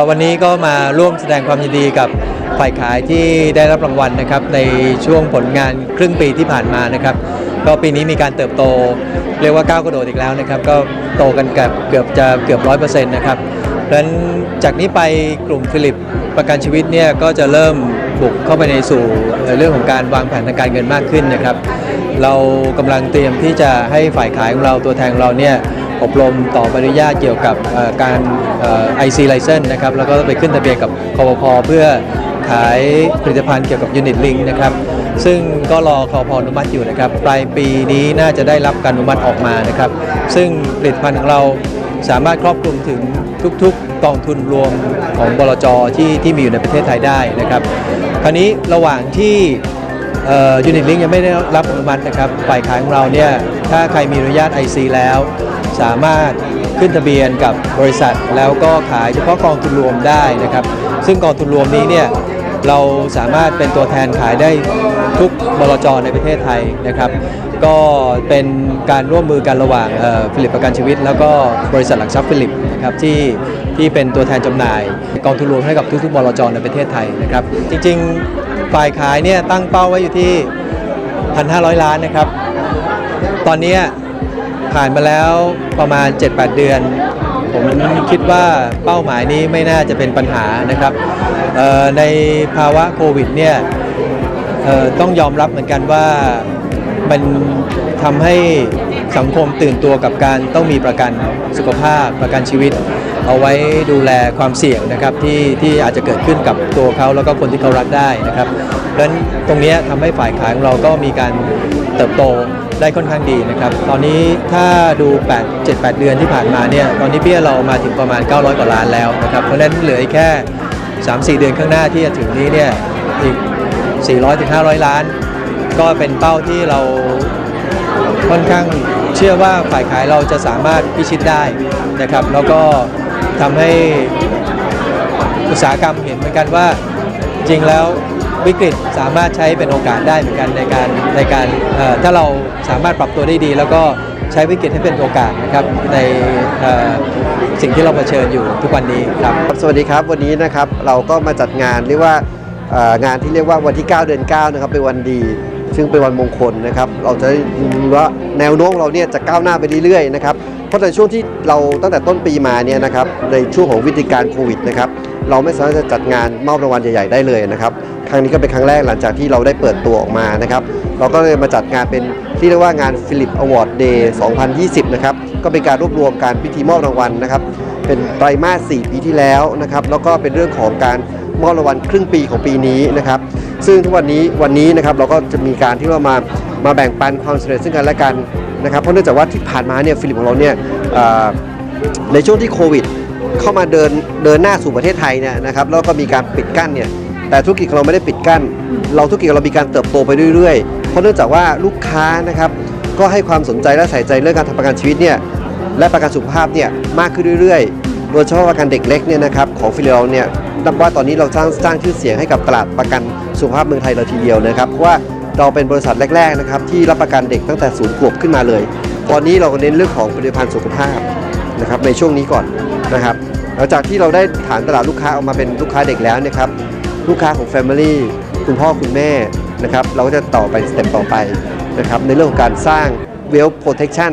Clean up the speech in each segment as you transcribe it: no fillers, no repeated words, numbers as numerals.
วันนี้ก็มาร่วมแสดงความยินดีกับฝ่ายขายที่ได้รับรางวัลนะครับในช่วงผลงานครึ่งปีที่ผ่านมานะครับก็ปีนี้มีการเติบโตเรียกว่าก้าวกระโดดอีกแล้วนะครับก็โตกันเกือบ 100% นะครับเพราะฉะนั้นจากนี้ไปกลุ่มฟิลิปประกันชีวิตเนี่ยก็จะเริ่มบุกเข้าไปในสู่เรื่องของการวางแผนทางการเงินมากขึ้นนะครับเรากำลังเตรียมที่จะให้ฝ่ายขายของเราตัวแทนของเราเนี่ยอบรมต่อใบอนุญาตเกี่ยวกับการIC License นะครับแล้วก็ไปขึ้นทะเบียนกับคปภ.เพื่อขายผลิตภัณฑ์เกี่ยวกับ Unit Link นะครับซึ่งก็รอคปภ.อนุมัติอยู่นะครับปลายปีนี้น่าจะได้รับการอนุมัติออกมานะครับซึ่งผลิตภัณฑ์ของเราสามารถครอบคลุมถึงทุกๆกองทุนรวมของบลจ.ที่มีอยู่ในประเทศไทยได้นะครับคราวนี้ระหว่างที่Unit Link ยังไม่ได้รับอนุมัตินะครับฝ่ายขายของเราเนี่ยถ้าใครมีอนุญาต IC แล้วสามารถขึ้นทะเบียนกับบริษัทแล้วก็ขายเฉพาะกองทุนรวมได้นะครับซึ่งกองทุนรวมนี้เนี่ยเราสามารถเป็นตัวแทนขายได้ทุกบลจ.ในประเทศไทยนะครับก็เป็นการร่วมมือกันระหว่างฟิลิปประกันชีวิตแล้วก็บริษัทหลักทรัพย์ฟิลิปนะครับที่เป็นตัวแทนจำหน่ายกองทุนรวมให้กับทุกๆบลจ.ในประเทศไทยนะครับจริงๆฝ่ายขายเนี่ยตั้งเป้าไว้อยู่ที่ 1,500 ล้านนะครับตอนนี้ผ่านมาแล้วประมาณ 7-8 เดือนผมคิดว่าเป้าหมายนี้ไม่น่าจะเป็นปัญหานะครับในภาวะโควิดเนี่ยต้องยอมรับเหมือนกันว่ามันทำให้สังคมตื่นตัวกับการต้องมีประกันสุขภาพประกันชีวิตเอาไว้ดูแลความเสี่ยงนะครับที่อาจจะเกิดขึ้นกับตัวเขาแล้วก็คนที่เขารักได้นะครับเพราะฉะนั้นตรงนี้ทำให้ฝ่ายขายของเราก็มีการเติบโตได้ค่อนข้างดีนะครับตอนนี้ถ้าดู 7-8 เดือนที่ผ่านมาเนี่ยตอนนี้เบี้ยเรามาถึงประมาณ900 กว่าล้านแล้วนะครับเพราะฉะนั้นเหลือแค่ 3-4 เดือนข้างหน้าที่จะถึงนี้เนี่ยอีก 400-500 ล้านก็เป็นเป้าที่เราค่อนข้างเชื่อว่าฝ่ายขายเราจะสามารถพิชิตได้นะครับแล้วก็ทำให้อุตสาหกรรมเห็นเหมือนกันว่าจริงแล้ววิกฤตสามารถใช้เป็นโอกาสได้เหมือนกันในการถ้าเราสามารถปรับตัวได้ดีแล้วก็ใช้วิกฤตให้เป็นโอกาสนะครับในสิ่งที่เราเผชิญอยู่ทุกวันนี้ครับสวัสดีครับวันนี้นะครับเราก็มาจัดงานเรียกว่างานที่เรียกว่าวันที่9 เดือน 9นะครับเป็นวันดีซึ่งเป็นวันมงคลนะครับเราจะรู้ว่าแนวโน้มเราเนี่ยจะก้าวหน้าไปเรื่อยๆนะครับเพราะในช่วงที่เราตั้งแต่ต้นปีมาเนี่ยนะครับในช่วงของวิกฤตการโควิดนะครับเราไม่สามารถจะจัดงานมอบรางวัลใหญ่ๆได้เลยนะครับครั้งนี้ก็เป็นครั้งแรกหลังจากที่เราได้เปิดตัวออกมานะครับเราก็เลยมาจัดงานเป็นที่เรียกว่างานฟิลิปอวอร์ดเดย์ 2020 นะครับก็เป็นการรวบรวมการพิธีมอบรางวัลนะครับเป็นไตรมาส 4 ปีที่แล้วนะครับแล้วก็เป็นเรื่องของการมอบรางวัลครึ่งปีของปีนี้นะครับซึ่งทุกวันนี้นะครับเราก็จะมีการที่ว่ามาแบ่งปันความสำเร็จซึ่งกันและกันนะครับเพราะเนื่องจากว่าที่ผ่านมาเนี่ยฟิลิปของเราเนี่ยในช่วงที่โควิดเข้ามาเดินหน้าสู่ประเทศไทยเนี่ยนะครับแล้วก็มีการปิดกั้นเนี่ยแต่ธุรกิจของเราไม่ได้ปิดกั้นธุรกิจเรามีการเติบโตไปเรื่อยๆเพราะเนื่องจากว่าลูกค้านะครับก็ให้ความสนใจและใส่ใจเรื่องการทำประกันชีวิตเนี่ยและประกันสุขภาพเนี่ยมากขึ้นเรื่อยๆโดยเฉพาะประกันเด็กเล็กเนี่ยนะครับของฟิลิปเราเนี่ยนับว่าตอนนี้เราสร้างชื่อเสียงให้กับตลาดประกันสุขภาพเมืองไทยเราทีเดียวนะครับเพราะว่าเราเป็นบริษัทแรกๆนะครับที่รับประกันเด็กตั้งแต่0 ขวบขึ้นมาเลยตอนนี้เราก็เน้นเรื่องของผลิตภัณฑ์สุขภาพนะครับในช่วงนี้ก่อนนะครับหลังจากที่เราได้ฐานตลาดลูกค้าออกมาเป็นลูกค้าเด็กแล้วนะครับลูกค้าของ Family คุณพ่อคุณแม่นะครับเราก็จะต่อไปสเต็ปต่อไปนะครับในเรื่องของการสร้าง Wealth Protection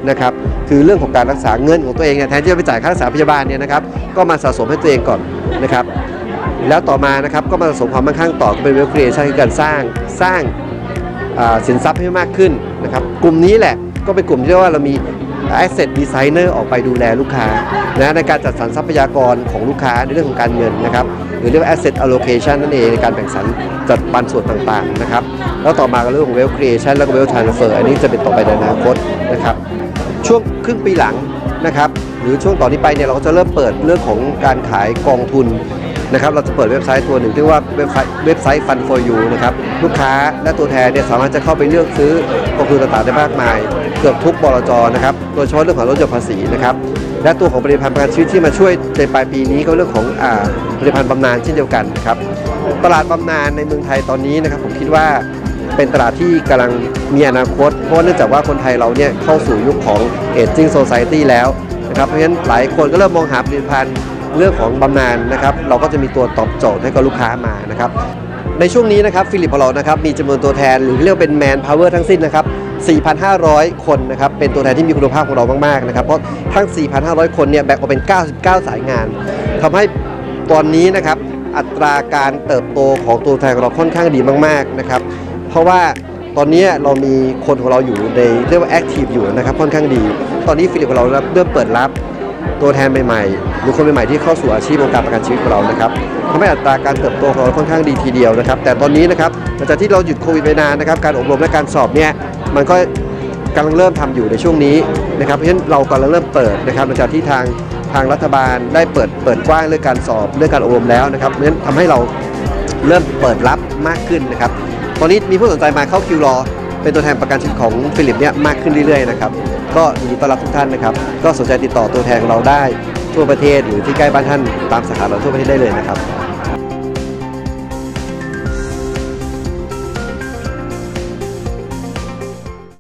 นะครับคือเรื่องของการรักษาเงินของตัวเองเนี่ยแทนที่จะไปจ่ายค่ารักษาพยาบาลเนี่ยนะครับก็มาสะสมให้ตัวเองก่อนนะครับแล้วต่อมานะครับก็มาสะสมความมั่งคั่งต่อเป็น Wealth Creation คือการสร้างสินทรัพย์ให้มากขึ้นนะครับกลุ่มนี้แหละก็เป็นกลุ่มที่เรียกว่าเรามี Asset Designer ออกไปดูแลลูกค้านะในการจัดสรรทรัพยากรของลูกค้าในเรื่องของการเงินนะครับหรือเรียกว่า Asset Allocation นั่นเองในการแบ่งสรรจัดปันส่วนต่างๆนะครับแล้วต่อมาก็เรื่องของ Wealth Creation แล้วก็ Wealth Transfer อันนี้จะเป็นต่อไปในอนาคตนะครับช่วงครึ่งปีหลัง นะครับหรือช่วงต่อนนี้ไปเนี่ยเราก็จะเริ่มเปิดเรื่องของการขายกองทุนนะครับเราจะเปิดเว็บไซต์ตัวหนึ่งที่ว่าเว็บไซต์ Fund for You นะครับลูกค้าและตัวแทนเนี่ยสามารถจะเข้าไปเลือกซื้อกองทุนต่างๆได้มากมายเกือบทุกบลจนะครับโดยเฉพาะเรื่องของลดหย่อนภาษีนะครับและตัวของผลิตภัณฑ์ประกันชีวิตที่มาช่วยในปลายปีนี้ก็เรื่องของผลิตภัณฑ์บำนาญเช่นเดียวกันนะครับตลาดบำนาญในเมืองไทยตอนนี้นะครับผมคิดว่าเป็นตลาดที่กำลังมีอนาคตเพราะเนื่องจากว่าคนไทยเราเนี่ยเข้าสู่ยุคของ Aging Society แล้วนะครับเพราะฉะนั้นหลายคนก็เริ่มมองหาผลิตภัณฑ์เรื่องของบำนาญนะครับเราก็จะมีตัวตอบโจทย์ให้กับลูกค้ามานะครับในช่วงนี้นะครับฟิลิปของเรานะครับมีจำนวนตัวแทนหรือเรียกเป็น Man Power ทั้งสิ้นนะครับ 4,500 คนนะครับเป็นตัวแทนที่มีคุณภาพของเรามากๆนะครับเพราะทั้ง 4,500 คนเนี่ยแบ่งออกเป็น 99 สายงานทำให้ตอนนี้นะครับอัตราการเติบโตของตัวแทนของเราค่อนข้างดีมากๆนะครับเพราะว่าตอนนี้เรามีคนของเราอยู่ในเรียกว่าแอคทีฟอยู่นะครับค่อนข้างดีตอนนี้ฟิลิปของเราเริ่มเปิดรับตัวแทนใหม่ๆหรือคนใหม่ๆที่เข้าสู่อาชีพวงการประกันชีวิตของเรานะครับทำให้อัตราการเติบโตของเราค่อนข้างดีทีเดียวนะครับแต่ตอนนี้นะครับหลังจากที่เราหยุดโควิดไปนานนะครับการอบรมและการสอบเนี่ยมันก็กำลังเริ่มทำอยู่ในช่วงนี้นะครับเพราะฉะนั้นเรากำลังเริ่มเปิดนะครับหลังจากที่ทางรัฐบาลได้เปิดกว้างเรื่องการสอบเรื่องการอบรมแล้วนะครับเพราะฉะนั้นทำให้เราเริ่มเปิดรับมากขึ้นนะครับตอนนี้มีผู้สนใจมาเข้าคิวรอเป็นตัวแทนประกันชีวิตของฟิลิปเนี่ยมากขึ้นเรื่อยๆนะครับก็ยินดีต้อนรับทุกท่านนะครับก็สนใจติดต่อตัวแทนของเราได้ทั่วประเทศหรือที่ใกล้บ้านท่านตามสาขาเราทั่วประเทศได้เลยนะครับ